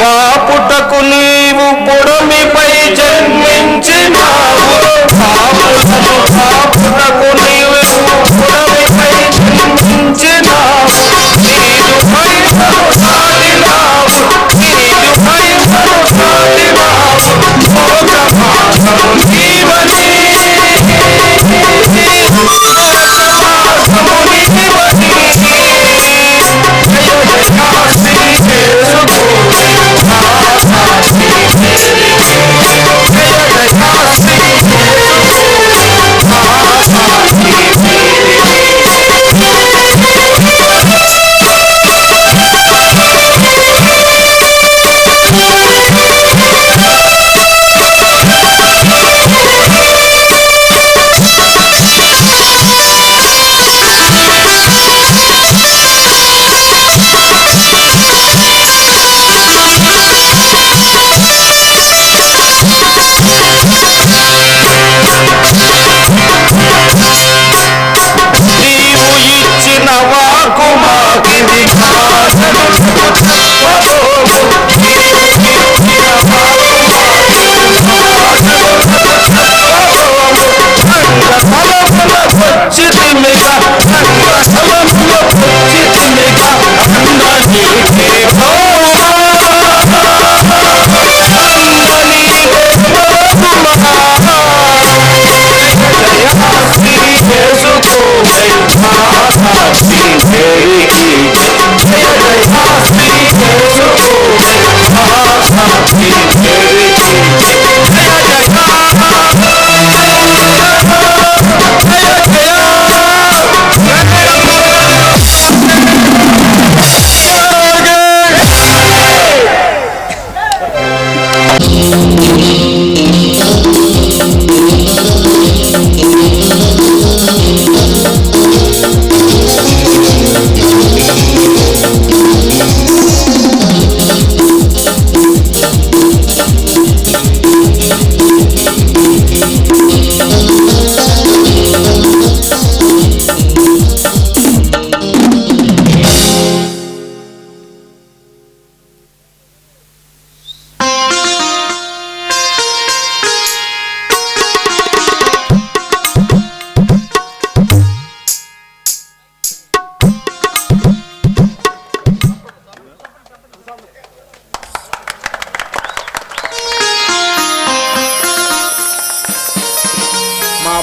పాపుటకు నీవు పొడమిపై జన్మించినావు. పాపుటకు నీవు పొడమిపై జన్మించినావు. నీదు మహిమను సాధినావు, నీదు మహిమను సాధినావు. లోకమాసము నీవని, లోకమాసము నీవని.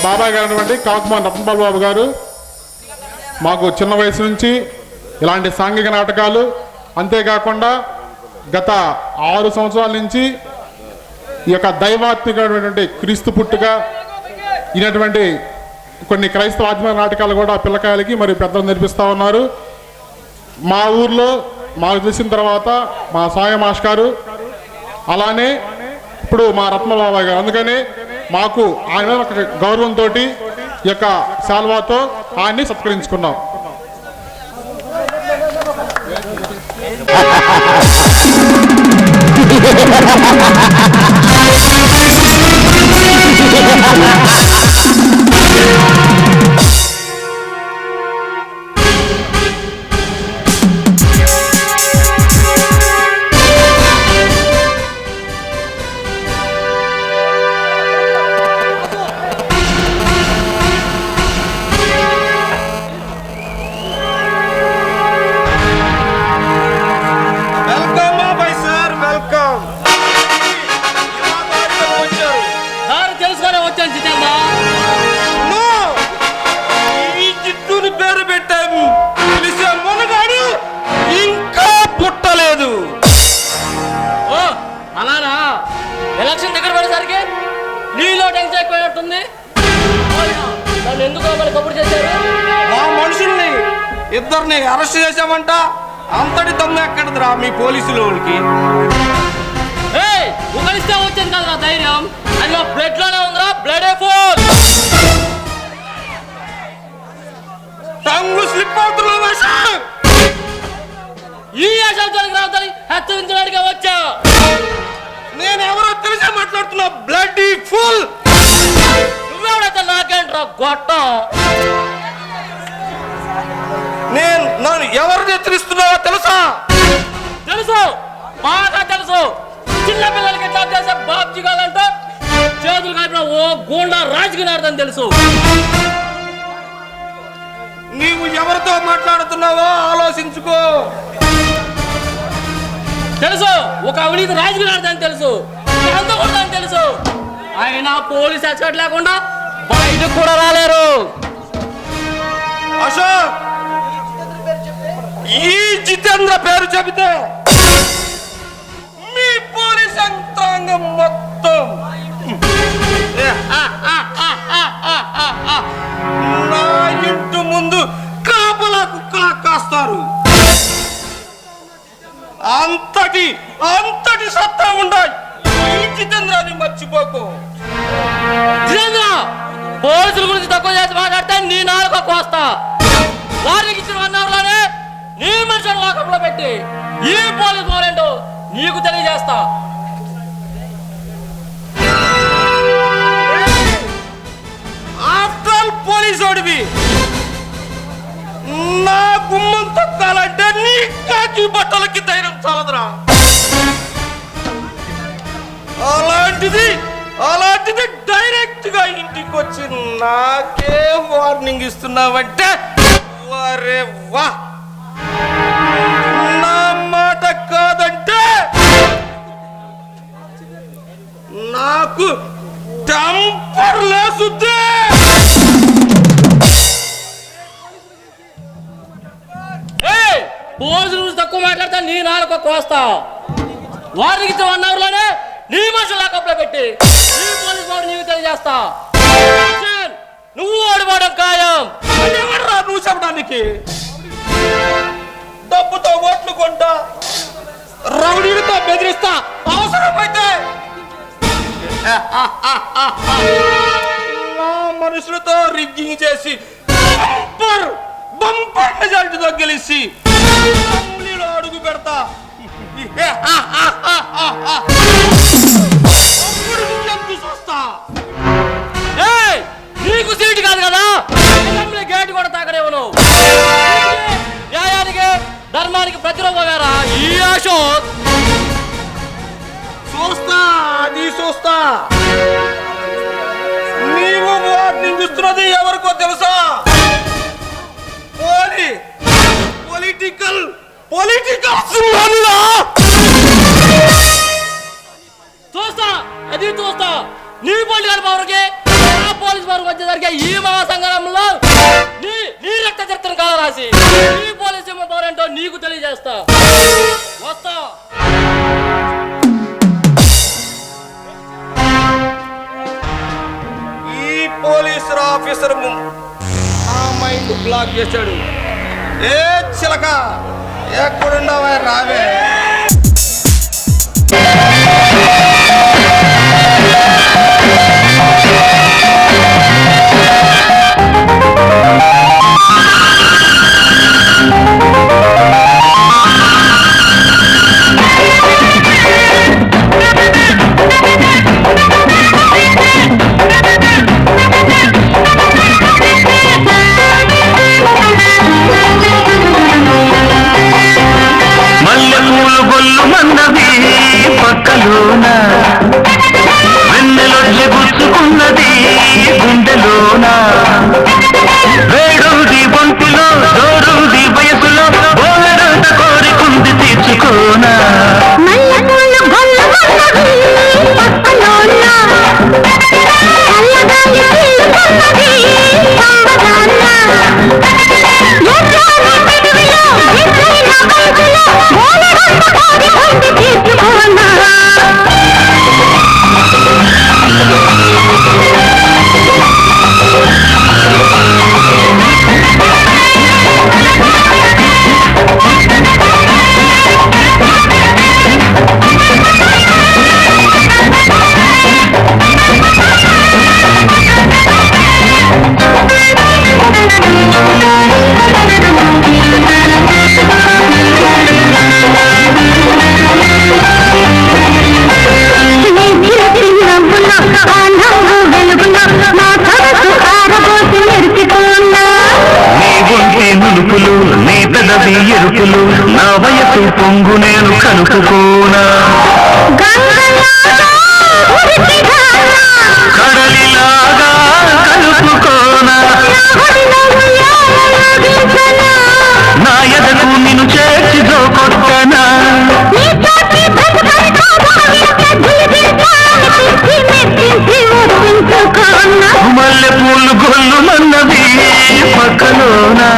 బాబాయ్ గారు కాకుమాన్ రత్నపాల్ బాబు గారు మాకు చిన్న వయసు నుంచి ఇలాంటి సాంఘిక నాటకాలు, అంతేకాకుండా గత 6 సంవత్సరాల నుంచి ఈ యొక్క దైవాత్మికమైనటువంటి క్రీస్తు పుట్టుక ఇటువంటి కొన్ని క్రైస్తవ ఆత్మీయ నాటకాలు కూడా పిల్లకాయలకి మరి పెద్దలు నేర్పిస్తూ ఉన్నారు. మా ఊర్లో మాకు తెలిసిన తర్వాత మా సాయ మాష్ గారు, అలానే ఇప్పుడు మా రత్న బాబాయ్ గారు. అందుకని మాకు ఆయన ఒక గౌరవంతో ఈ యొక్క శాల్వాతో ఆయన్ని సత్కరించుకున్నాం. ఇద్దరిని అరెస్ట్ చేశామంట. అంతటి దమ్ము ఎక్కడదిరా మీ పోలీసులు వాళ్ళకి? వచ్చింది కదా ధైర్యం, అది బ్లడ్ లోనే ఉందిరా. బ్లడ్ ఫుల్ టంగు స్లిప్ అవుతున్నా. ఈ అసలు రావుతాని హెచ్చరించడానికి వచ్చా. నేను ఎవరో తెలిసే మాట్లాడుతున్నా. Blood full. నువ్వెవడైతే నాకేంట్రా గొట్టం. నన్ను ఎవరు హెచ్చరిస్తున్నావో తెలుసా? తెలుసు, బాగా తెలుసు. గూండా రాజకీయార్థం తెలుసు. నీవు ఎవరితో మాట్లాడుతున్నావో ఆలోచించుకో. తెలుసు, ఒక అవినీతి రాజకీయార్థం తెలుసు, అంతకూడదని తెలుసు. ఆయన పోలీస్ ఎక్స్పర్ట్ లేకుండా బయటకు కూడా రాలేరు. అశోక్, ఈ జితేంద్ర పేరు చెబితే మీ పోలీస్ యంత్రాంగం మొత్తం నా ఇంటి ముందు కాపలా కుక్కలా కాస్తారు. అంతటి సత్తా ఉండాలి. ఈ జితేంద్రాన్ని మర్చిపోకు. జితేంద్ర, పోలీసుల గురించి తక్కువ చేసి మాట్లాడితే నీ నాలుక కోస్తా. వారికి ఇచ్చిన 1 అవర్లోనే నీ మనుషులను లోకంలో పెట్టి ఈ పోలీస్ వారెంట్ నీకు తెలియజేస్తా. ఆఫ్టర్ ఆల్ పోలీసోడివి నా గుమ్మం తొక్కాలంటే నీ కాకి బట్టలకి ధైర్యం చాలదురా. అలాంటిది డైరెక్ట్ గా ఇంటికి వచ్చి నాకే వార్నింగ్ ఇస్తున్నావంటే వరే వా. నా మాట కాదంటే నాకు టెంపర్ లేసుద్దే. పోలీసుల గురించి తక్కువ మాట్లాడితే నీ నాలుక కోస్తా. వారికి ఇచ్చిన 1 అవర్లోనే నీ మనుషులు లాకప్లో పెట్టి నీ పోలీస్ వాడు నీకు తెలియజేస్తా. నువ్వు ఓడిపోవడం ఖాయం. ఎవడరా నువ్వు చెప్పడానికి? డబ్బుతో ఓట్లు కొంటా, రౌడీలతో బెదిరిస్తా, అవసరమైతే నా మనుషులతో రిగ్గింగ్ చేసి బంపర్ మెజారిటీతో గెలిచి అసెంబ్లీలో అడుగు పెడతా. చూస్తా. నీకు సీటు కాదు కదా, గేటు కూడా తాకడేవను. న్యాయానికి ధర్మానికి ప్రతిరూపమేరా ఈ అశోక్. చూస్తా. నీవు వార్నింగ్ ఇస్తున్నది ఎవరికో తెలుసా? పొలిటికల్ చూస్తా. నీ పొలిటికల్ పవర్కి ఆ పోలీస్ పవర్ మధ్య జరిగే ఈ మహాసంగ్రామంలో నీ రక్త చరిత్రను కాల రాసి నీ పోలీస్ పవర్ ఏంటో నీకు తెలియజేస్తా. వస్తా. ఈ పోలీసు ఆఫీసర్ ఆ మైండ్ బ్లాక్ చేశాడు. ఏ చిలక, ఎక్కడున్నావా? రావే. ఎరుపులు నా వయసు పొంగు నేను కనుకోనా కడలిలాగా కలుపుకోనా నా ఎదకు నిన్ను చేర్చి కొట్టనా మల్లె పూలు గొల్లు మన్నవి పక్కలోనా